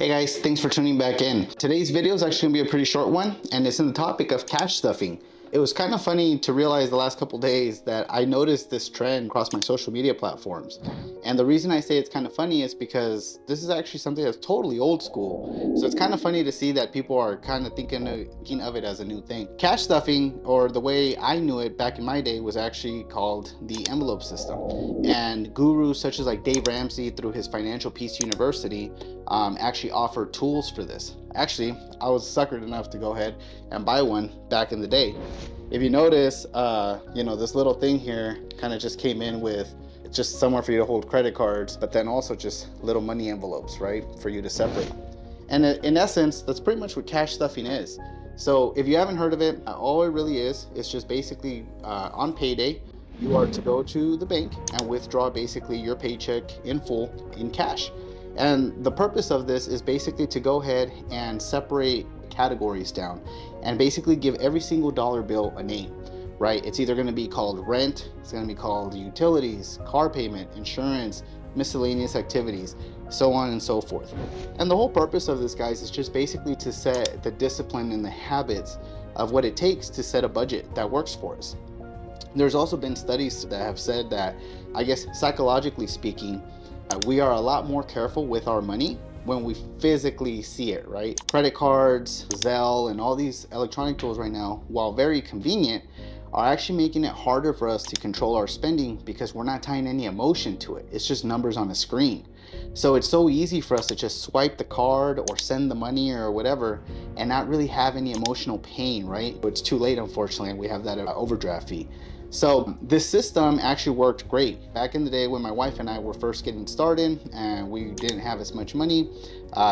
Hey guys, thanks for tuning back in. Today's video is actually gonna be a pretty short one, and it's in the topic of cash stuffing. It was kind of funny to realize the last couple days that I noticed this trend across my social media platforms. And the reason I say it's kind of funny is because this is actually something that's totally old school. So it's kind of funny to see that people are kind of thinking of it as a new thing. Cash stuffing, or the way I knew it back in my day, was actually called the envelope system. And gurus such as like Dave Ramsey through his Financial Peace University actually offer tools for this. Actually, I was suckered enough to go ahead and buy one back in the day. If you notice, this little thing here kind of just came in with just somewhere for you to hold credit cards, but then also just little money envelopes, right, for you to separate. And in essence, that's pretty much what cash stuffing is. So if you haven't heard of it, all it really is just basically on payday, you are to go to the bank and withdraw basically your paycheck in full in cash. And the purpose of this is basically to go ahead and separate categories down and basically give every single dollar bill a name, right? It's either going to be called rent, it's going to be called utilities, car payment, insurance, miscellaneous activities, so on and so forth. And the whole purpose of this, guys, is just basically to set the discipline and the habits of what it takes to set a budget that works for us. There's also been studies that have said that, I guess psychologically speaking, we are a lot more careful with our money when we physically see it, right? Credit cards, Zelle, and all these electronic tools right now, while very convenient, are actually making it harder for us to control our spending because we're not tying any emotion to it. It's just numbers on a screen. So it's so easy for us to just swipe the card or send the money or whatever and not really have any emotional pain, right? It's too late, unfortunately, and we have that overdraft fee. So this system actually worked great. Back in the day when my wife and I were first getting started and we didn't have as much money,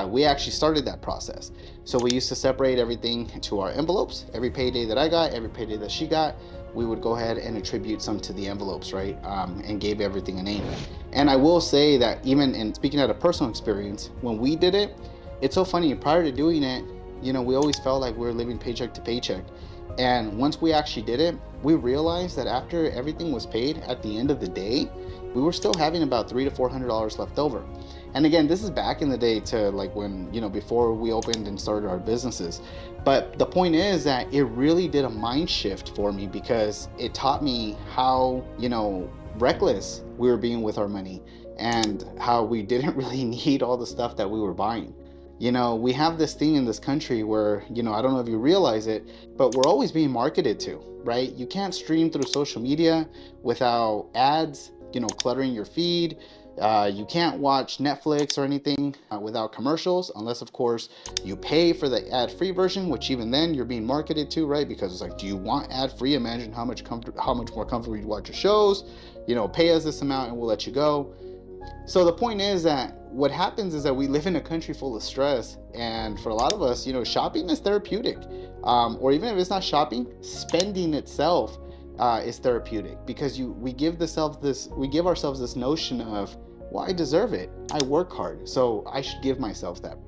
we actually started that process. So we used to separate everything to our envelopes. Every payday that I got, every payday that she got, we would go ahead and attribute some to the envelopes, right? And gave everything a name. And I will say that even in speaking out of personal experience, when we did it, it's so funny, prior to doing it, we always felt like we were living paycheck to paycheck. And once we actually did it, we realized that after everything was paid at the end of the day, we were still having about $300 to $400 left over. And again, this is back in the day to like when, before we opened and started our businesses. But the point is that it really did a mind shift for me because it taught me how, reckless we were being with our money and how we didn't really need all the stuff that we were buying. We have this thing in this country where, I don't know if you realize it, but we're always being marketed to, right? You can't stream through social media without ads, cluttering your feed. You can't watch Netflix or anything without commercials, unless of course you pay for the ad-free version, which even then you're being marketed to, right? Because it's like, do you want ad-free? Imagine how much more comfortable you watch your shows. Pay us this amount and we'll let you go. So the point is that what happens is that we live in a country full of stress, and for a lot of us, shopping is therapeutic, or even if it's not shopping, spending itself is therapeutic because we give ourselves this notion of, well, I deserve it. I work hard, so I should give myself that,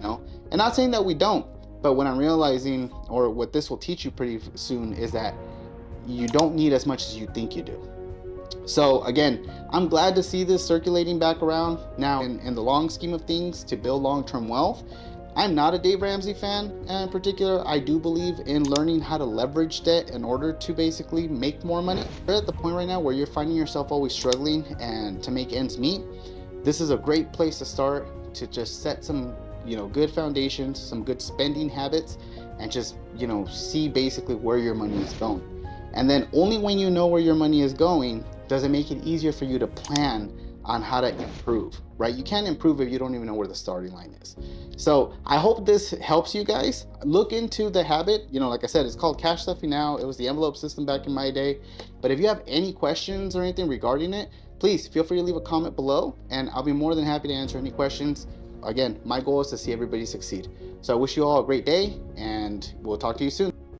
And not saying that we don't, but what I'm realizing, or what this will teach you pretty soon, is that you don't need as much as you think you do. So again, I'm glad to see this circulating back around now in the long scheme of things to build long-term wealth. I'm not a Dave Ramsey fan in particular. I do believe in learning how to leverage debt in order to basically make more money. You're at the point right now where you're finding yourself always struggling and to make ends meet. This is a great place to start to just set some, good foundations, some good spending habits, and just, see basically where your money is going. And then only when you know where your money is going does it make it easier for you to plan on how to improve, right? You can't improve if you don't even know where the starting line is. So I hope this helps you guys. Look into the habit. Like I said, it's called cash stuffing now. It was the envelope system back in my day. But if you have any questions or anything regarding it, please feel free to leave a comment below and I'll be more than happy to answer any questions. Again, my goal is to see everybody succeed. So I wish you all a great day and we'll talk to you soon.